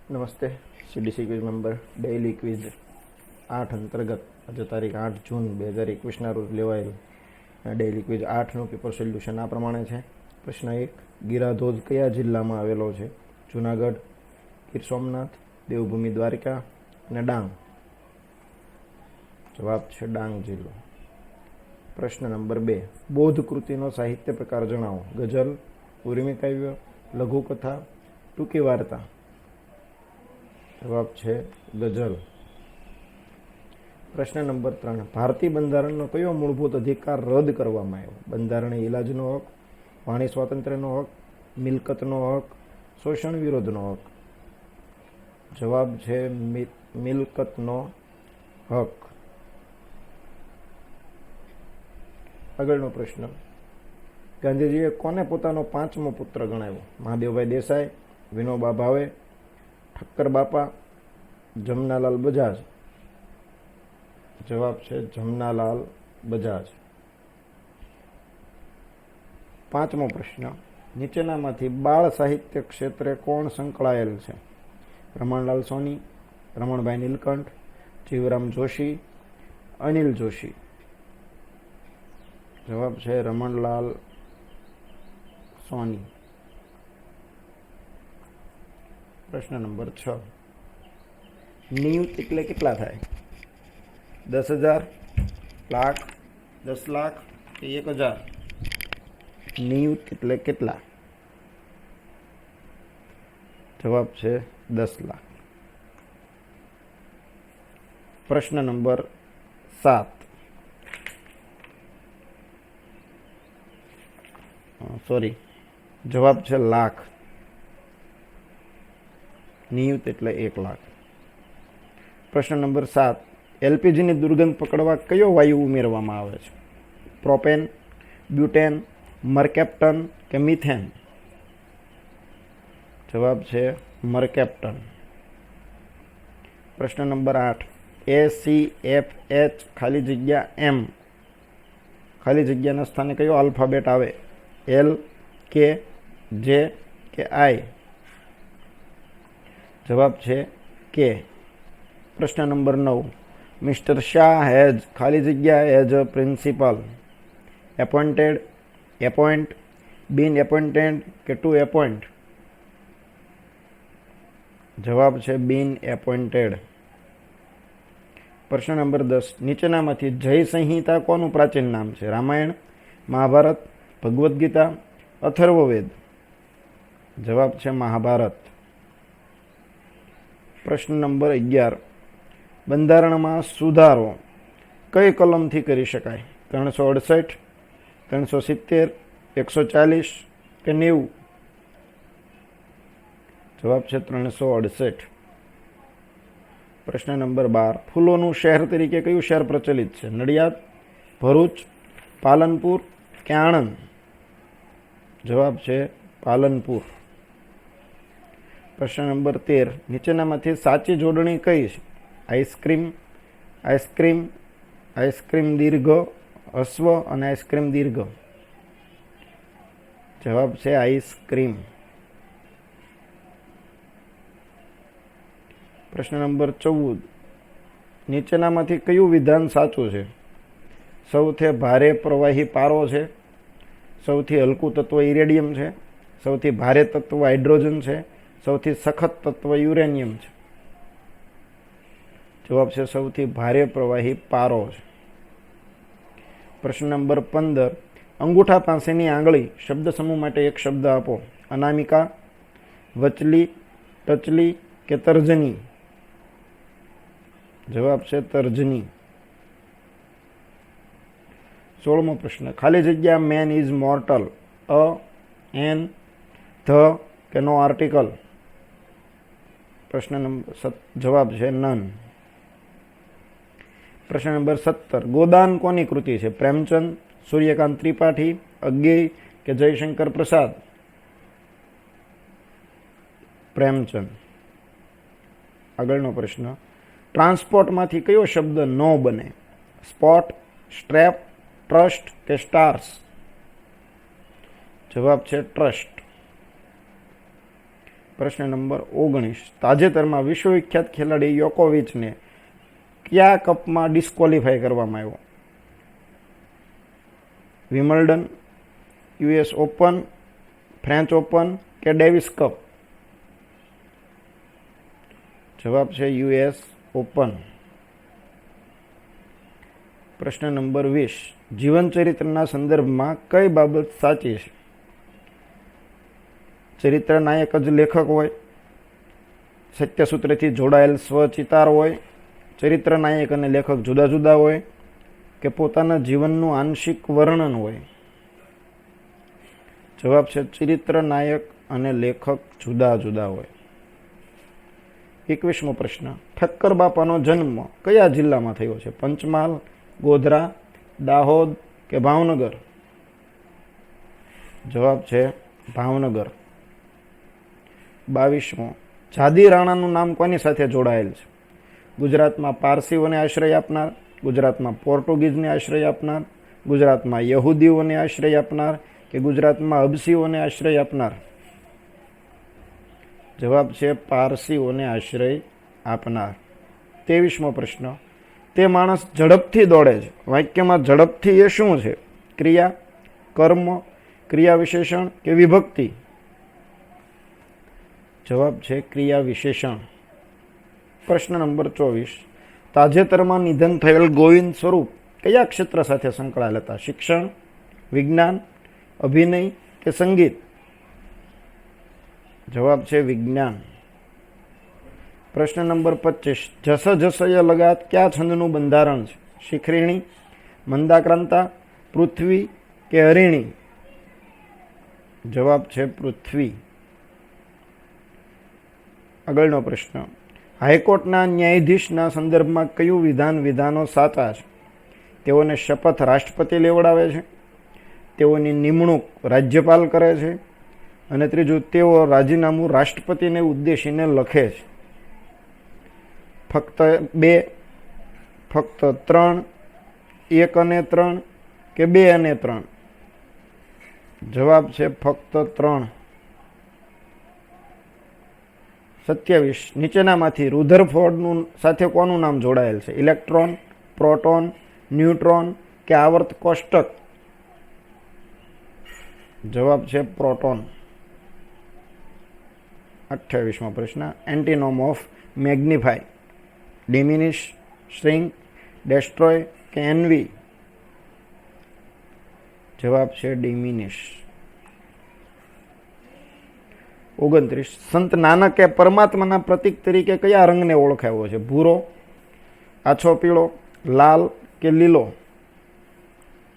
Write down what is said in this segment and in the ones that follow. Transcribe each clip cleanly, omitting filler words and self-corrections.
નમસ્તે. CDC quiz member daily quiz 8 અંતર્ગત આજે તારીખ 8 જૂન 2021ના રોજ લેવાયેલ ડેઇલી ક્વિઝ 8નું પેપર સોલ્યુશન આ પ્રમાણે છે. પ્રશ્ન 1, ગિરાધોધ કયા જિલ્લામાં આવેલો છે? જૂનાગઢ, ગીર સોમનાથ, દેવભૂમિ દ્વારકા અને ડાંગ. જવાબ છે ડાંગ જિલ્લો. પ્રશ્ન નંબર 2, બૌદ્ધ કૃતિનો સાહિત્ય પ્રકાર જણાવો. ગઝલ, ઉર્મી કાવ્ય, લઘુકથા, ટૂંકી વાર્તા. જવાબ છે ગઝલ. પ્રશ્ન નંબર 3, ભારતીય બંધારણનો કયો મૂળભૂત અધિકાર રદ કરવામાં આવ્યો? બંધારણીય ઇલાજનો હક, વાણી સ્વાતંત્ર્યનો હક, મિલકતનો હક, શોષણ વિરોધનો હક. જવાબ છે મિલકતનો હક. આગળનો પ્રશ્ન, ગાંધીજીએ કોને પોતાનો 5મો પુત્ર ગણાવ્યો? મહાદેવભાઈ દેસાઈ, વિનોબા ભાવે, ઠક્કર બાપા, જમનાલાલ બજાજ. જવાબ છે જમનાલાલ બજાજ. 5મો પ્રશ્ન, નીચેનામાંથી બાળ સાહિત્ય ક્ષેત્રે કોણ સંકળાયેલ છે? રમણલાલ સોની, રમણભાઈ નીલકંઠ, જીવરામ જોશી, અનિલ જોશી. જવાબ છે રમણલાલ સોની. પ્રશ્ન નંબર 6, નિયુત એટલે કેટલા થાય? 10,000, લાખ, 10 લાખ કે 1,000? નિયુત એટલે કેટલા? જવાબ છે 10 લાખ. પ્રશ્ન નંબર 7, જવાબ છે લાખ. નિયુત એટલે 1 લાખ. પ્રશ્ન નંબર 7, એલપીજીની દુર્ગંધ પકડવા કયો વાયુ ઉમેરવામાં આવે છે? પ્રોપેન, બ્યુટેન, મરકેપ્ટન કે મિથેન? જવાબ છે મરકેપ્ટન. પ્રશ્ન નંબર 8, ACFH ખાલી જગ્યા M ખાલી જગ્યાના સ્થાને કયો આલ્ફાબેટ આવે? L, K, J કે I? જવાબ છે કે. પ્રશ્ન નંબર 9, મિસ્ટર શાહ હેઝ ખાલી જગ્યા એઝ અ પ્રિન્સિપાલ એપોઇન્ટેડ, એપોઇન્ટ, બીન એપોઇન્ટેડ કે ટુ એપોઇન્ટ? જવાબ છે બીન એપોઇન્ટેડ. પ્રશ્ન નંબર 10, નીચેનામાંથી જય સંહિતા કોનું પ્રાચીન નામ છે? રામાયણ, મહાભારત, ભગવદ્ ગીતા, અથર્વવેદ? જવાબ છે મહાભારત. પ્રશ્ન નંબર 11, બંધારણમાં સુધારો કઈ કલમથી કરી શકાય? 368, 370, 140 કે 90? જવાબ છે 368. પ્રશ્ન નંબર 12, ફૂલોનું શહેર તરીકે કયું શહેર પ્રચલિત છે? નડિયાદ, ભરૂચ, પાલનપુર કે આણંદ? જવાબ છે પાલનપુર. પ્રશ્ન નંબર 13, નીચેનામાંથી સાચી જોડણી કઈ છે? આઈસ્ક્રીમ, આઈસ્ક્રીમ, આઈસ્ક્રીમ દીર્ઘ હસ્વ અને આઈસ્ક્રીમ દીર્ઘ? જવાબ છે આઈસ્ક્રીમ. પ્રશ્ન નંબર 14, નીચેનામાંથી કયું વિધાન સાચું છે? સૌથી ભારે પ્રવાહી પારો છે, સૌથી હલકું તત્વ ઇરેડિયમ છે, સૌથી ભારે તત્વ હાઇડ્રોજન છે, સૌથી સખત તત્વ યુરેનિયમ છે? જવાબ છે સૌથી ભારે પ્રવાહી પારો છે. પ્રશ્ન નંબર 15, અંગૂઠા પાસેની આંગળી શબ્દ સમૂહ માટે એક શબ્દ આપો. અનામિકા, વચલી, ટચલી કે તર્જની? જવાબ છે તર્જની. 16મો પ્રશ્ન, ખાલી જગ્યા man is mortal a, an, the કે નો આર્ટિકલ? પ્રશ્ન નંબર જવાબ છે નન. પ્રશ્ન નંબર 17, ગોદાન કોની કૃતિ છે? પ્રેમચંદ, સૂર્યકાંત ત્રિપાઠી, અજ્ઞેય કે જયશંકર પ્રસાદ? પ્રેમચંદ. આગળનો પ્રશ્ન, ટ્રાન્સપોર્ટમાંથી કયો શબ્દ ન બને? સ્પોટ, સ્ટ્રેપ, ટ્રસ્ટ કે સ્ટાર્સ? જવાબ છે ટ્રસ્ટ. પ્રશ્ન નંબર 19, તાજેતરમાં વિશ્વવિખ્યાત ખેલાડી યોકોવિચને કયા કપમાં ડિસ્ક્વોલિફાય કરવામાં આવ્યો? વિમલ્ડન, યુએસ ઓપન, ફ્રેન્ચ ઓપન કે ડેવિસ કપ? જવાબ છે યુએસ ઓપન. પ્રશ્ન નંબર 20, જીવનચરિત્રના સંદર્ભમાં કઈ બાબત સાચી છે? ચરિત્ર નાયક જ લેખક હોય, સત્યસૂત્રથી જોડાયેલ સ્વચિતાર હોય, ચરિત્ર નાયક અને લેખક જુદા જુદા હોય કે પોતાના જીવનનું આંશિક વર્ણન હોય? જવાબ છે ચરિત્ર નાયક અને લેખક જુદા જુદા હોય. 21મો પ્રશ્ન, ઠક્કર બાપાનો જન્મ કયા જિલ્લામાં થયો છે? પંચમહાલ, ગોધરા, દાહોદ કે ભાવનગર? જવાબ છે ભાવનગર. 22મો, જાદી રાણાનું નામ કોની સાથે જોડાયેલ છે? ગુજરાતમાં પારસીઓને આશ્રય આપનાર, ગુજરાતમાં પોર્ટુગીઝને આશ્રય આપનાર, ગુજરાતમાં યહૂદીઓને આશ્રય આપનાર કે ગુજરાતમાં હબસીઓને આશ્રય આપનાર? જવાબ છે પારસીઓને આશ્રય આપનાર. 23મો પ્રશ્ન, તે માણસ ઝડપથી દોડે છે, વાક્યમાં ઝડપથી એ શું છે? ક્રિયા, કર્મ, ક્રિયા વિશેષણ કે વિભક્તિ? જવાબ છે ક્રિયા વિશેષણ. પ્રશ્ન નંબર 24, તાજેતરમાં નિધન થયેલ ગોવિંદ સ્વરૂપ કયા ક્ષેત્ર સાથે સંકળાયેલ હતા? શિક્ષણ, વિજ્ઞાન, અભિનય કે સંગીત? જવાબ છે વિજ્ઞાન. પ્રશ્ન નંબર 25, જસ જસય લગાત કયા છંદનું બંધારણ છે? શિખરીણી, મંદાક્રાંતા, પૃથ્વી કે હરિણી? જવાબ છે પૃથ્વી. આગળનો પ્રશ્ન, હાઈકોર્ટના ન્યાયાધીશના સંદર્ભમાં કયું વિધાનો સાચા છે? તેઓને શપથ રાષ્ટ્રપતિ લેવડાવે છે, તેઓની નિમણૂક રાજ્યપાલ કરે છે, અને ત્રીજું, તેઓ રાજીનામું રાષ્ટ્રપતિને ઉદ્દેશીને લખે છે. ફક્ત 2, ફક્ત 3, 1 અને 3 કે 2 અને 3? જવાબ છે ફક્ત 3. 27, નીચેનામાંથી રુધરફોર્ડનું સાથે કોનું નામ જોડાયેલ છે? ઇલેક્ટ્રોન, પ્રોટોન, ન્યુટ્રોન કે આવર્ત કોષ્ટક? જવાબ છે પ્રોટોન. 28મો પ્રશ્ન, એન્ટીનોમ ઓફ મેગ્નિફાય, ડિમિનિશ, શ્રિંક, ડેસ્ટ્રોય કે એનવી? જવાબ છે ડિમિનિશ. 29, સંત નાનકે પરમાત્માના પ્રતીક તરીકે કયા રંગને ઓળખાવ્યો છે? ભૂરો, આછો પીળો, લાલ કે લીલો?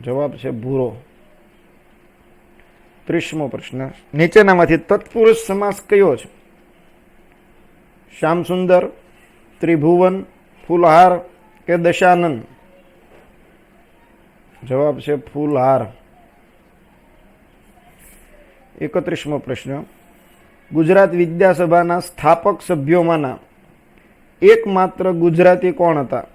જવાબ છે ભૂરો. 30મો પ્રશ્ન, નીચેનામાંથી તત્પુરુષ સમાસ કયો છે? શ્યામસુંદર, ત્રિભુવન, ફૂલહાર કે દશાનન? જવાબ છે ફૂલહાર. 31મો પ્રશ્ન, ગુજરાત વિદ્યાસભાના સ્થાપક સભ્યોમાંના એકમાત્ર ગુજરાતી કોણ હતા?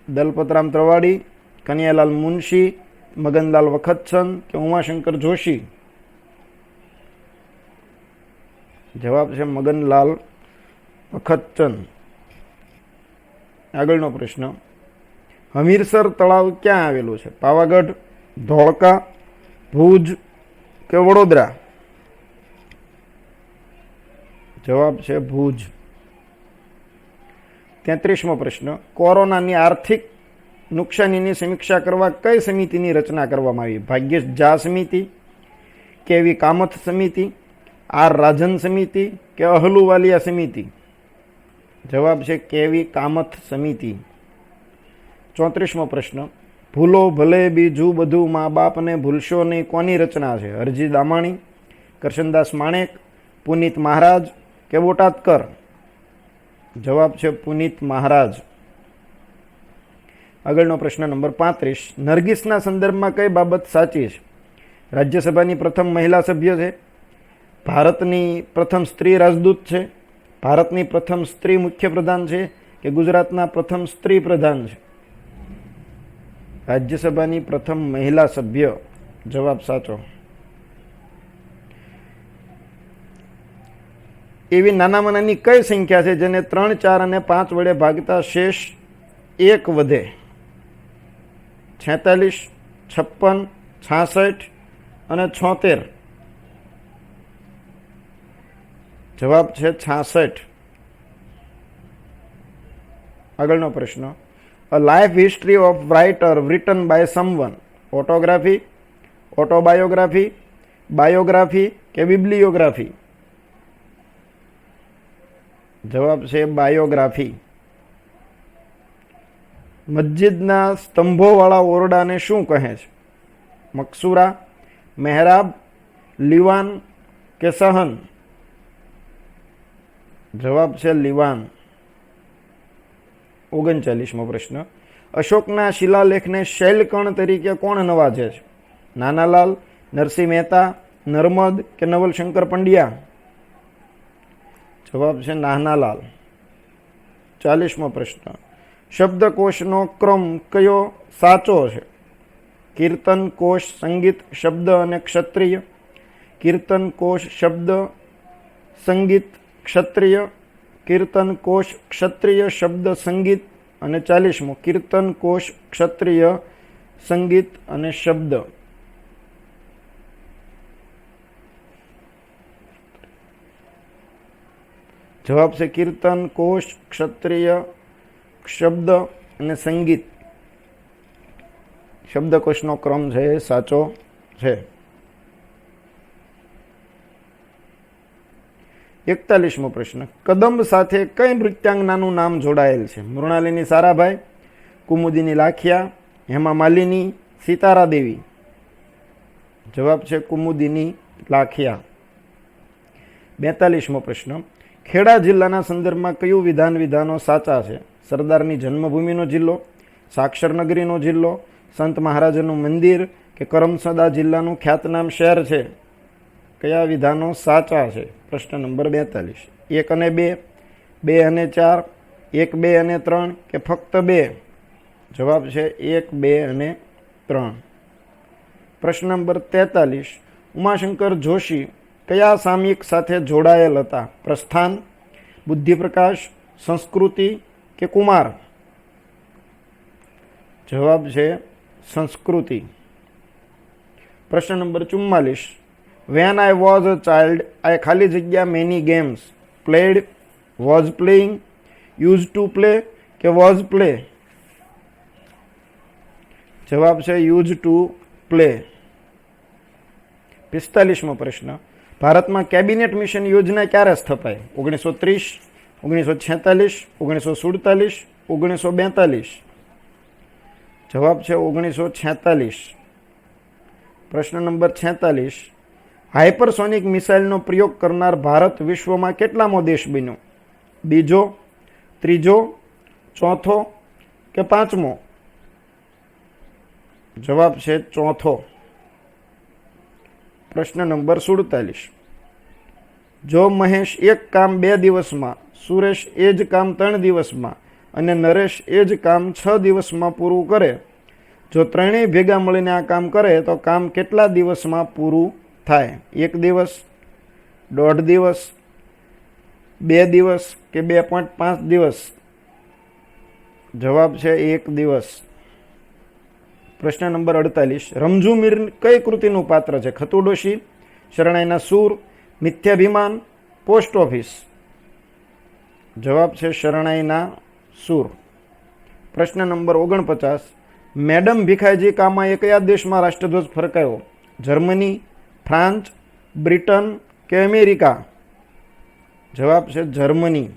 દલપતરામ ત્રવાડી, કનૈયાલાલ મુનશી, મગનલાલ વખતચંદ કે ઉમાશંકર જોશી? જવાબ છે મગનલાલ વખતચંદ. આગળનો પ્રશ્ન, હમીરસર તળાવ ક્યાં આવેલું છે? પાવાગઢ, ધોળકા, ભુજ કે વડોદરા? જવાબ છે ભુજ. 33મો પ્રશ્ન, કોરોનાની આર્થિક નુકસાનીની સમીક્ષા કરવા કઈ સમિતિની રચના કરવામાં આવી? ભાગ્યેશ ઝા સમિતિ, કેવી કામથ સમિતિ, આર રાજન સમિતિ કે અહલુવાલિયા સમિતિ? જવાબ છે કેવી કામથ સમિતિ. 34મો પ્રશ્ન, ભૂલો ભલે બીજું બધું મા બાપને ભૂલશો નહીં કોની રચના છે? હરજી દામાણી, કરશનદાસ માણેક, પુનિત મહારાજ કે બોટાદકર? જવાબ છે પુનિત મહારાજ. આગળનો પ્રશ્ન નંબર 35, નરગિસના સંદર્ભમાં કઈ બાબત સાચી છે? રાજ્યસભાની પ્રથમ મહિલા સભ્ય છે, ભારતની પ્રથમ સ્ત્રી રાજદૂત છે, ભારતની પ્રથમ સ્ત્રી મુખ્યપ્રધાન છે કે ગુજરાતના પ્રથમ સ્ત્રી પ્રધાન છે? રાજ્યસભાની પ્રથમ મહિલા સભ્ય. જવાબ સાચો. એવી નાનામાં નાની કઈ સંખ્યા છે જેને 3, 4 અને 5 વડે ભાગતા શેષ 1 વધે? 46, 56, 66 અને 76. જવાબ છે 66. આગળનો પ્રશ્ન. A life history of writer written by someone. Autography, autobiography, biography કે બિબ્લિયોગ્રાફી? જવાબ છે બાયોગ્રાફી. મસ્જિદના સ્તંભોવાળા ઓરડાને શું કહે છે? મકસૂરા, મહેરાબ, લીવાન કે સહન? જવાબ છે લીવાન. 39મો પ્રશ્ન. અશોકના શિલાલેખને શૈલકણ તરીકે કોણ નવાજે છે? નાનાલાલ, નરસિંહ મહેતા, નર્મદ કે નવલશંકર પંડ્યા? જવાબ છે નાનાલાલ. 40મો પ્રશ્ન. શબ્દકોશનો ક્રમ કયો સાચો છે? કીર્તન કોશ સંગીત શબ્દ અને ક્ષત્રિય, કીર્તન કોશ શબ્દ સંગીત ક્ષત્રિય, કીર્તન કોશ ક્ષત્રિય શબ્દ સંગીત, અને 40મો કીર્તન કોશ ક્ષત્રિય સંગીત અને શબ્દ. જવાબ છે કીર્તન કોશ ક્ષત્રિય શબ્દ અને સંગીત. શબ્દકોશનો ક્રમ છે એ સાચો છે. 41મો પ્રશ્ન. કદંબ સાથે કઈ નૃત્યાંગનાનું નામ જોડાયેલ છે? મૃણાલિની સારાભાઈ, કુમુદિની લાખિયા, હેમા માલિની, સિતારા દેવી? જવાબ છે કુમુદિની લાખિયા. 42મો પ્રશ્ન. ખેડા જિલ્લાના સંદર્ભમાં કયું વિધાનો સાચા છે? સરદારની જન્મભૂમિનો જિલ્લો, સાક્ષરનગરીનો જિલ્લો, સંત મહારાજનું મંદિર કે કરમસદા જિલ્લાનું ખ્યાતનામ શહેર છે? કયા વિધાનો સાચા છે? પ્રશ્ન નંબર 42. 1 અને 2, 2 અને 4, 1, 2 અને 3 કે ફક્ત 2? જવાબ છે 1, 2 અને 3. પ્રશ્ન નંબર 43. ઉમાશંકર જોશી કયા સામયિક સાથે જોડાયેલ હતા? પ્રસ્થાન, બુદ્ધિપ્રકાશ, સંસ્કૃતિ કે કુમાર? જવાબ છે સંસ્કૃતિ. પ્રશ્ન number 44. When I was a child, I ખાલી જગ્યા many games played, was playing, used to play કે was play? જવાબ છે used to play. 45મો પ્રશ્ન. ભારતમાં કેબિનેટ મિશન યોજના ક્યારે સ્થપાઈ? 1930, 1946, 1947, 1942? જવાબ છે 1946. પ્રશ્ન નંબર 46. હાઇપરસોનિક મિસાઇલનો પ્રયોગ કરનાર ભારત વિશ્વમાં કેટલામો દેશ બન્યો? બીજો, ત્રીજો, ચોથો કે પાંચમો? જવાબ છે ચોથો. પ્રશ્ન નંબર 47. જો મહેશ એક કામ 2 દિવસમાં, સુરેશ એ જ કામ 3 દિવસમાં અને નરેશ એ જ કામ 6 દિવસમાં પૂરું કરે, જો ત્રણેય ભેગા મળીને આ કામ કરે તો કામ કેટલા દિવસમાં પૂરું થાય? 1 દિવસ, 1.5 દિવસ, 2 દિવસ કે 2.5 દિવસ? જવાબ છે 1 દિવસ. પ્રશ્ન નંબર 48. રમઝુ મીર કઈ કૃતિનું પાત્ર છે? ખતુડોશી, શરણાઈના સૂર, મિથ્યાભિમાન, પોસ્ટ ઓફિસ? જવાબ છે શરણાઈના સૂર. પ્રશ્ન નંબર 49. મેડમ ભીખાઈજી કામાએ કયા દેશમાં રાષ્ટ્રધ્વજ ફરકાયો? જર્મની, ફ્રાન્સ, બ્રિટન કે અમેરિકા? જવાબ છે જર્મની.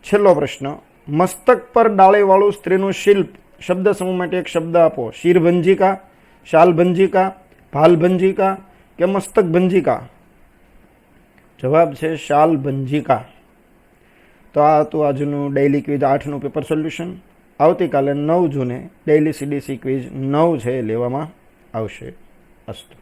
છેલ્લો પ્રશ્ન. મસ્તક પર ડાળીવાળું સ્ત્રીનું શિલ્પ શબ્દ સમૂહ માટે એક શબ્દ આપો. શિરભંજિકા, શાલભંજિકા, ભાલભંજિકા કે મસ્તકભંજિકા? જવાબ છે શાલભંજિકા. તો આ હતું આજનું ડેઇલી ક્વિઝ 8નું પેપર સોલ્યુશન. આવતીકાલે 9 જૂને ડેઇલી સીડીસી ક્વિઝ 9 છે લેવામાં આવશે. અસ્તુ.